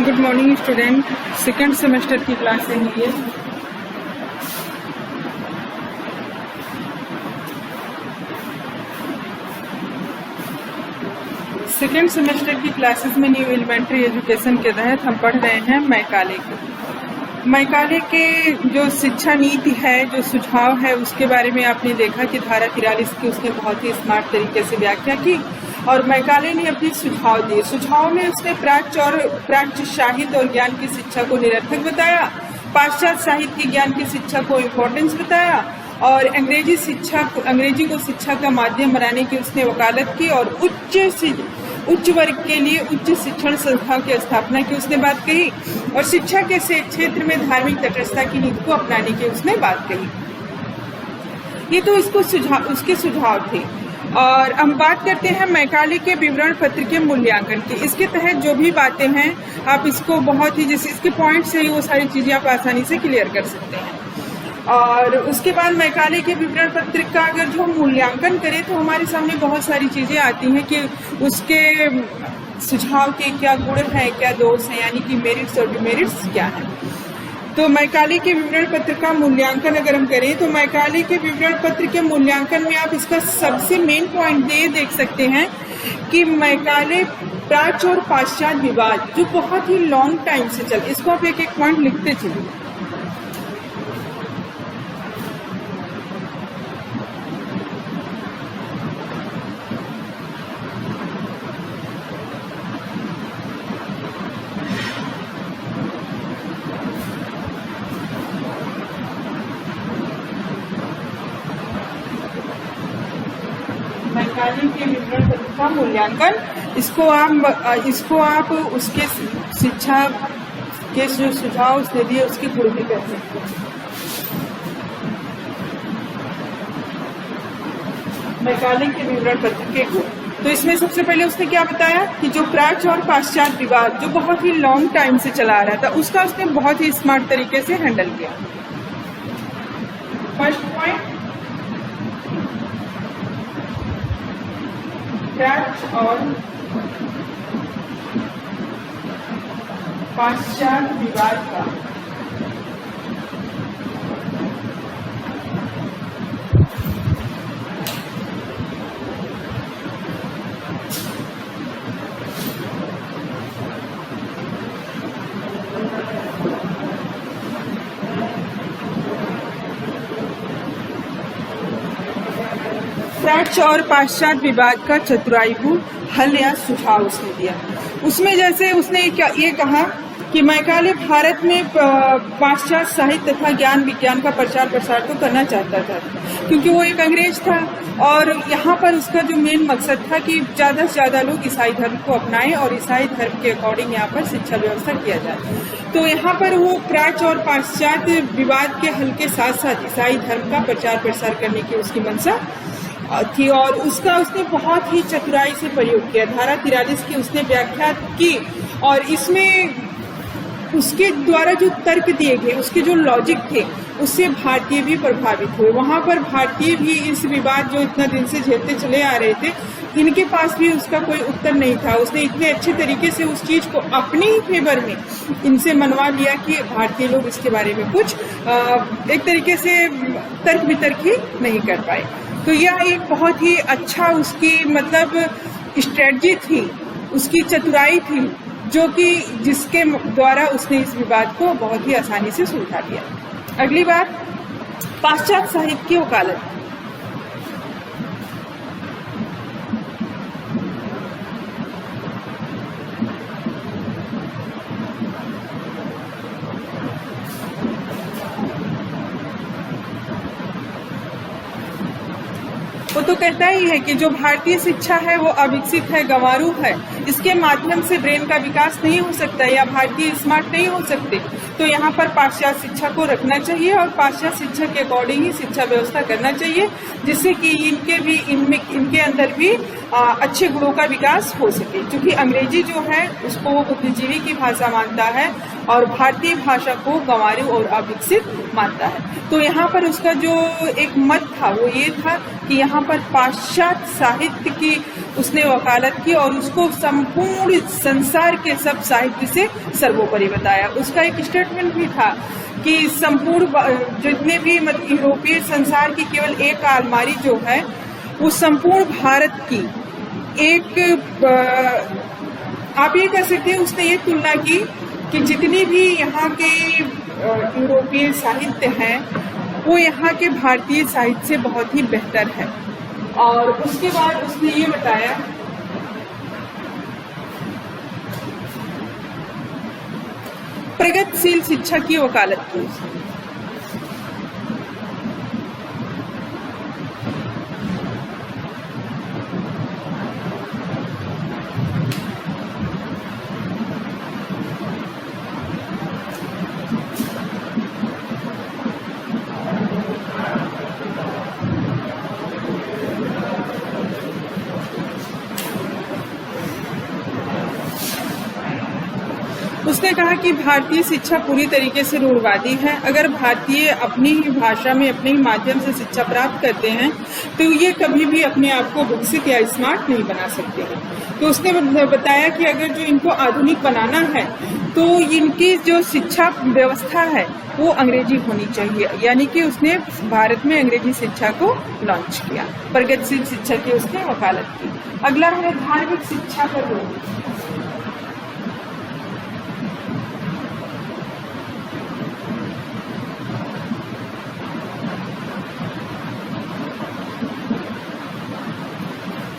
Good morning student, second semester की class है ये। सेकेंड सेमेस्टर की क्लासेस में न्यू एलिमेंट्री एजुकेशन के तहत हम पढ़ रहे हैं मैकाले के जो शिक्षा नीति है, जो सुझाव है, उसके बारे में आपने देखा कि धारा 43 की उसने बहुत ही स्मार्ट तरीके से व्याख्या की और मैकाले ने अपने सुझाव दिए। सुझाव में उसने प्राच्य साहित्य और ज्ञान की शिक्षा को निरर्थक बताया, पाश्चात्य साहित्य की ज्ञान की शिक्षा को इम्पोर्टेंस बताया और अंग्रेजी को शिक्षा का माध्यम बनाने की उसने वकालत की और उच्च वर्ग के लिए उच्च शिक्षण संस्थाओं की स्थापना की उसने बात कही और शिक्षा के क्षेत्र में धार्मिक तटस्थता की नीति को अपनाने की उसने बात कही। ये तो उसके सुझाव थे। और हम बात करते हैं मैकाले के विवरण पत्र के मूल्यांकन की। इसके तहत जो भी बातें हैं आप इसको बहुत ही जैसे इसके पॉइंट से ही वो सारी चीजें आप आसानी से क्लियर कर सकते हैं। और उसके बाद मैकाले के विवरण पत्र का अगर जो मूल्यांकन करें तो हमारे सामने बहुत सारी चीजें आती हैं कि उसके सुझाव के क्या गुण हैं, क्या दोष हैं, यानी कि मेरिट्स और डिमेरिट्स क्या हैं। तो मैकाले के विवरण पत्र का मूल्यांकन अगर हम करें तो मैकाले के विवरण पत्र के मूल्यांकन में आप इसका सबसे मेन पॉइंट ये देख सकते हैं कि मैकाले प्राच्य और पाश्चात्य विवाद जो बहुत ही लॉन्ग टाइम से चल, इसको आप एक एक पॉइंट लिखते चलिए। मैकाले के विवरण पत्र का मूल्यांकन, इसको आप उसके शिक्षा के जो सुझाव उसने दिए उसके गुण भी कह सकते हैं। मैकाले के विवरण पत्र के गुण, तो इसमें सबसे पहले उसने क्या बताया कि जो प्राच्य और पाश्चात्य विवाद जो बहुत ही लॉन्ग टाइम से चला आ रहा था उसका उसने बहुत ही स्मार्ट तरीके से हैंडल किया। फर्स्ट पॉइंट, प्राच्य और पाश्चात्य विवाद का प्राच्य और पाश्चात्य विवाद का चतुराईपूर्ण हल या सुझाव उसने दिया। उसमें जैसे उसने ये कहा कि मैकाले भारत में पाश्चात्य साहित्य तथा ज्ञान विज्ञान का प्रचार प्रसार तो करना चाहता था क्योंकि वो एक अंग्रेज था और यहाँ पर उसका जो मेन मकसद था कि ज्यादा से ज्यादा लोग ईसाई धर्म को अपनाएं और ईसाई धर्म के अकॉर्डिंग यहाँ पर शिक्षा व्यवस्था किया जाए। तो यहाँ पर वो प्राच्य और पाश्चात्य विवाद के हल के साथ साथ ईसाई धर्म का प्रचार प्रसार करने की उसकी मंशा थी और उसका उसने बहुत ही चतुराई से प्रयोग किया। धारा 43 की उसने व्याख्या की और इसमें उसके द्वारा जो तर्क दिए गए, उसके जो लॉजिक थे, उससे भारतीय भी प्रभावित हुए। वहां पर भारतीय भी इस विवाद जो इतना दिन से झेलते चले आ रहे थे, इनके पास भी उसका कोई उत्तर नहीं था। उसने इतने अच्छे तरीके से उस चीज को अपने ही फेवर में इनसे मनवा लिया कि भारतीय लोग इसके बारे में कुछ एक तरीके से तर्क वितर्क ही नहीं कर पाए। तो यह एक बहुत ही अच्छा उसकी मतलब स्ट्रेटजी थी, उसकी चतुराई थी, जो कि जिसके द्वारा उसने इस विवाद को बहुत ही आसानी से सुलझा दिया। अगली बात, पाश्चात्य साहित्य की वकालत। वो तो कहता ही है कि जो भारतीय शिक्षा है वो अविकसित है, गंवारू है, इसके माध्यम से ब्रेन का विकास नहीं हो सकता या भारतीय स्मार्ट नहीं हो सकते। तो यहाँ पर पाश्चात्य शिक्षा को रखना चाहिए और पाश्चात्य शिक्षा के अकॉर्डिंग ही शिक्षा व्यवस्था करना चाहिए, जिससे कि इनके अंदर भी अच्छे गुणों का विकास हो सके। क्योंकि अंग्रेजी जो है उसको वो बुद्धिजीवी की भाषा मानता है और भारतीय भाषा को गंवारू और अविकसित मानता है। तो यहाँ पर उसका जो एक मत था वो ये था कि यहाँ पर पाश्चात्य साहित्य की उसने वकालत की और उसको संपूर्ण संसार के सब साहित्य से सर्वोपरि बताया। उसका एक स्टेटमेंट भी था कि संपूर्ण जितने भी यूरोपीय संसार की केवल एक अलमारी जो है वो संपूर्ण भारत की एक आप ये कह सकते हैं। उसने ये तुलना की कि जितनी भी यहाँ के यूरोपीय साहित्य हैं वो यहाँ के भारतीय साहित्य से बहुत ही बेहतर है। और उसके बाद उसने ये बताया प्रगतिशील शिक्षा की वकालत की। उसने कहा कि भारतीय शिक्षा पूरी तरीके से रूढ़वादी है। अगर भारतीय अपनी ही भाषा में अपने ही माध्यम से शिक्षा प्राप्त करते हैं तो ये कभी भी अपने आप को विकसित या स्मार्ट नहीं बना सकते हैं। तो उसने बताया कि अगर जो इनको आधुनिक बनाना है तो इनकी जो शिक्षा व्यवस्था है वो अंग्रेजी होनी चाहिए। यानी कि उसने भारत में अंग्रेजी शिक्षा को लॉन्च किया। प्रगतिशील शिक्षा की उसने वकालत की। अगला है धार्मिक शिक्षा पर रोक।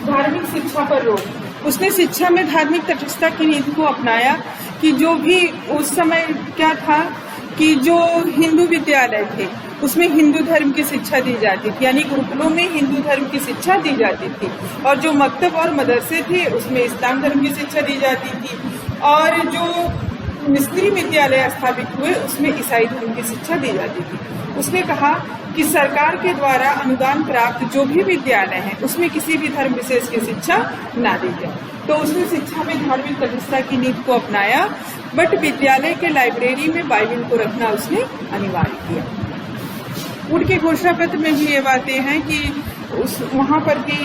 धार्मिक शिक्षा पर रोक। उसने शिक्षा में धार्मिक तटस्थता की नीति को अपनाया कि जो भी उस समय क्या था कि जो हिंदू विद्यालय थे उसमें हिंदू धर्म की शिक्षा दी जाती थी, यानी गुरुकुलों में हिंदू धर्म की शिक्षा दी जाती थी। और जो मकतब और मदरसे थे उसमें इस्लाम धर्म की शिक्षा दी जाती थी। और जो मिस्त्री विद्यालय स्थापित हुए उसमें ईसाई धर्म की शिक्षा दी जाती थी। उसने कहा कि सरकार के द्वारा अनुदान प्राप्त जो भी विद्यालय हैं उसमें किसी भी धर्म विशेष की शिक्षा ना दी जाए। तो उसने शिक्षा में धार्मिक तटस्थता की नीति को अपनाया, बट विद्यालय के लाइब्रेरी में बाइबिल को रखना उसने अनिवार्य किया। उनके घोषणा पत्र में भी ये बातें हैं कि वहाँ पर भी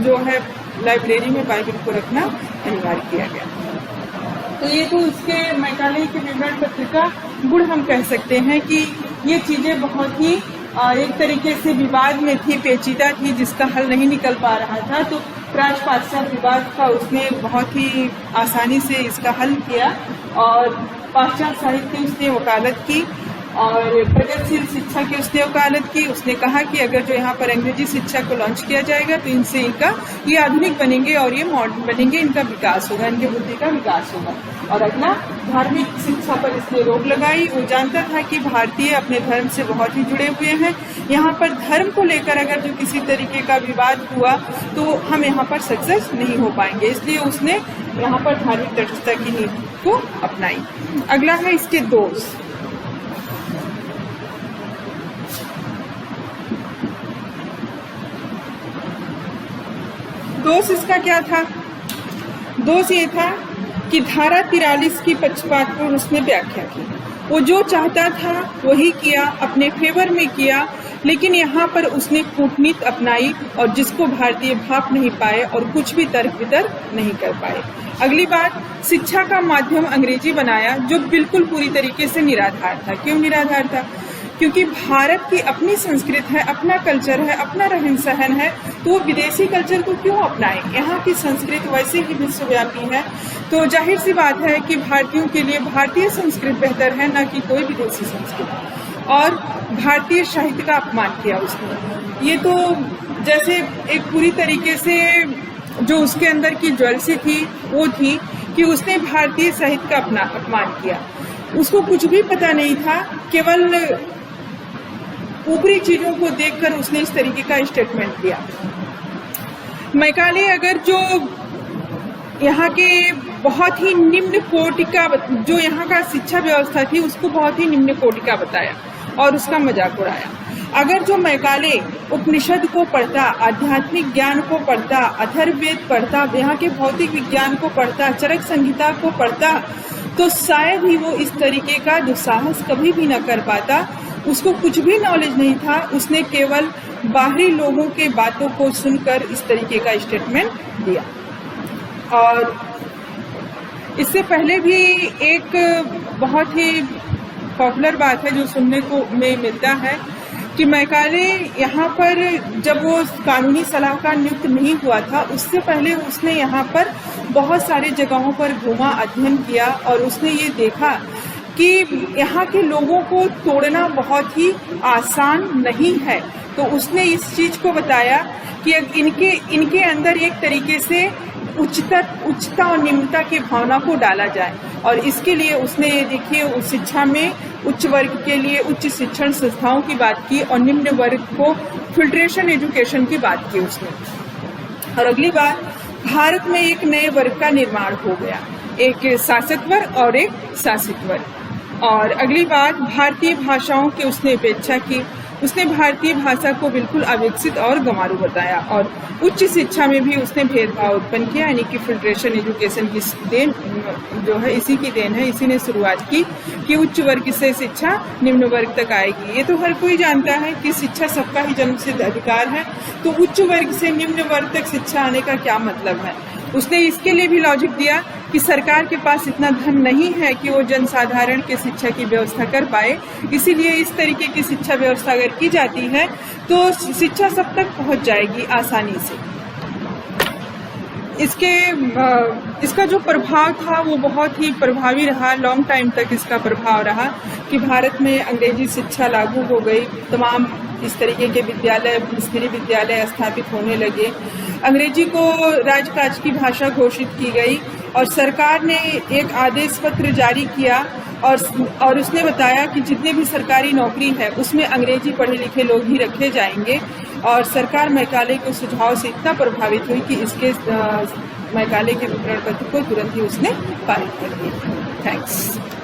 जो है लाइब्रेरी में बाइबिल को रखना अनिवार्य किया गया। तो ये तो उसके मैकाले के विवरण पत्र का गुण हम कह सकते हैं कि ये चीजें बहुत ही एक तरीके से विवाद में थी, पेचीदा थी, जिसका हल नहीं निकल पा रहा था। तो प्राच्य पाश्चात्य विवाद का उसने बहुत ही आसानी से इसका हल किया और पाश्चात्य साहित्य की उसने वकालत की और प्रगतिशील शिक्षा की उसने वकालत की। उसने कहा कि अगर जो यहाँ पर अंग्रेजी शिक्षा को लॉन्च किया जाएगा तो इनसे इनका ये आधुनिक बनेंगे और ये मॉडर्न बनेंगे, इनका विकास होगा, इनके बुद्धि का विकास होगा। और अगला धार्मिक शिक्षा पर इसने रोक लगाई। वो जानता था कि भारतीय अपने धर्म से बहुत ही जुड़े हुए हैं। यहाँ पर धर्म को लेकर अगर जो किसी तरीके का विवाद हुआ तो हम यहाँ पर सक्सेस नहीं हो पाएंगे, इसलिए उसने यहाँ पर धार्मिक तटस्थता की नीति को अपनाई। अगला है इसके दोष। दोष इसका क्या था? दोष ये था कि धारा 43 की पक्षपातपूर्ण उसने व्याख्या की। वो जो चाहता था वही किया, अपने फेवर में किया, लेकिन यहाँ पर उसने कूटनीति अपनाई और जिसको भारतीय भाप नहीं पाए और कुछ भी तर्क वितर्क नहीं कर पाए। अगली बात, शिक्षा का माध्यम अंग्रेजी बनाया जो बिल्कुल पूरी तरीके से निराधार था। क्यों निराधार था? क्योंकि भारत की अपनी संस्कृति है, अपना कल्चर है, अपना रहन सहन है, तो वो विदेशी कल्चर को क्यों अपनाएं? यहाँ की संस्कृति वैसे ही विश्वव्यापी है, तो जाहिर सी बात है कि भारतीयों के लिए भारतीय संस्कृति बेहतर है, न कि कोई विदेशी संस्कृति। और भारतीय साहित्य का अपमान किया उसने। ये तो जैसे एक पूरी तरीके से जो उसके अंदर की ज्वेलसी थी वो थी कि उसने भारतीय साहित्य का अपमान किया। उसको कुछ भी पता नहीं था, केवल ऊपरी चीजों को देखकर उसने इस तरीके का स्टेटमेंट दिया। मैकाले अगर जो यहाँ के बहुत ही निम्न कोटि का जो यहाँ का शिक्षा व्यवस्था थी उसको बहुत ही निम्न कोटि का बताया और उसका मजाक उड़ाया। अगर जो मैकाले उपनिषद को पढ़ता, आध्यात्मिक ज्ञान को पढ़ता, अथर्ववेद पढ़ता, यहाँ के भौतिक विज्ञान को पढ़ता, चरक संहिता को पढ़ता, तो शायद ही वो इस तरीके का दुस्साहस कभी भी न कर पाता। उसको कुछ भी नॉलेज नहीं था, उसने केवल बाहरी लोगों के बातों को सुनकर इस तरीके का स्टेटमेंट दिया। और इससे पहले भी एक बहुत ही पॉपुलर बात है जो सुनने को में मिलता है कि मैकाले यहाँ पर जब वो कानूनी सलाहकार नियुक्त नहीं हुआ था, उससे पहले उसने यहाँ पर बहुत सारे जगहों पर घूमा, अध्ययन किया और उसने ये देखा कि यहाँ के लोगों को तोड़ना बहुत ही आसान नहीं है। तो उसने इस चीज को बताया कि इनके अंदर एक तरीके से उच्चता और निम्नता की भावना को डाला जाए, और इसके लिए उसने ये देखिए उस शिक्षा में उच्च वर्ग के लिए उच्च शिक्षण संस्थाओं की बात की और निम्न वर्ग को फिल्ट्रेशन एजुकेशन की बात की उसने। और अगली बात, भारत में एक नए वर्ग का निर्माण हो गया, एक शासक वर्ग और एक शासित वर्ग। और अगली बात, भारतीय भाषाओं की उसने उपेक्षा की। उसने भारतीय भाषा को बिल्कुल अविकसित और गंवारू बताया और उच्च शिक्षा में भी उसने भेदभाव उत्पन्न किया, यानी कि फिल्ट्रेशन एजुकेशन की देन जो है इसी की देन है। इसी ने शुरुआत की कि उच्च वर्ग से शिक्षा निम्न वर्ग तक आएगी। ये तो हर कोई जानता है कि शिक्षा सबका ही जन्मसिद्ध अधिकार है, तो उच्च वर्ग से निम्न वर्ग तक शिक्षा आने का क्या मतलब है। उसने इसके लिए भी लॉजिक दिया कि सरकार के पास इतना धन नहीं है कि वो जनसाधारण के शिक्षा की व्यवस्था कर पाए, इसीलिए इस तरीके की शिक्षा व्यवस्था अगर की जाती है तो शिक्षा सब तक पहुंच जाएगी आसानी से। इसका जो प्रभाव था वो बहुत ही प्रभावी रहा, लॉन्ग टाइम तक इसका प्रभाव रहा कि भारत में अंग्रेजी शिक्षा लागू हो गई, तमाम इस तरीके के विद्यालय, स्त्री विद्यालय स्थापित होने लगे, अंग्रेजी को राजकाज की भाषा घोषित की गई और सरकार ने एक आदेश पत्र जारी किया और उसने बताया कि जितने भी सरकारी नौकरी है उसमें अंग्रेजी पढ़े लिखे लोग ही रखे जाएंगे। और सरकार मैकाले के सुझाव से इतना प्रभावित हुई कि इसके मैकाले के विवरण पत्र को तुरंत ही उसने पारित कर दिया। थैंक्स।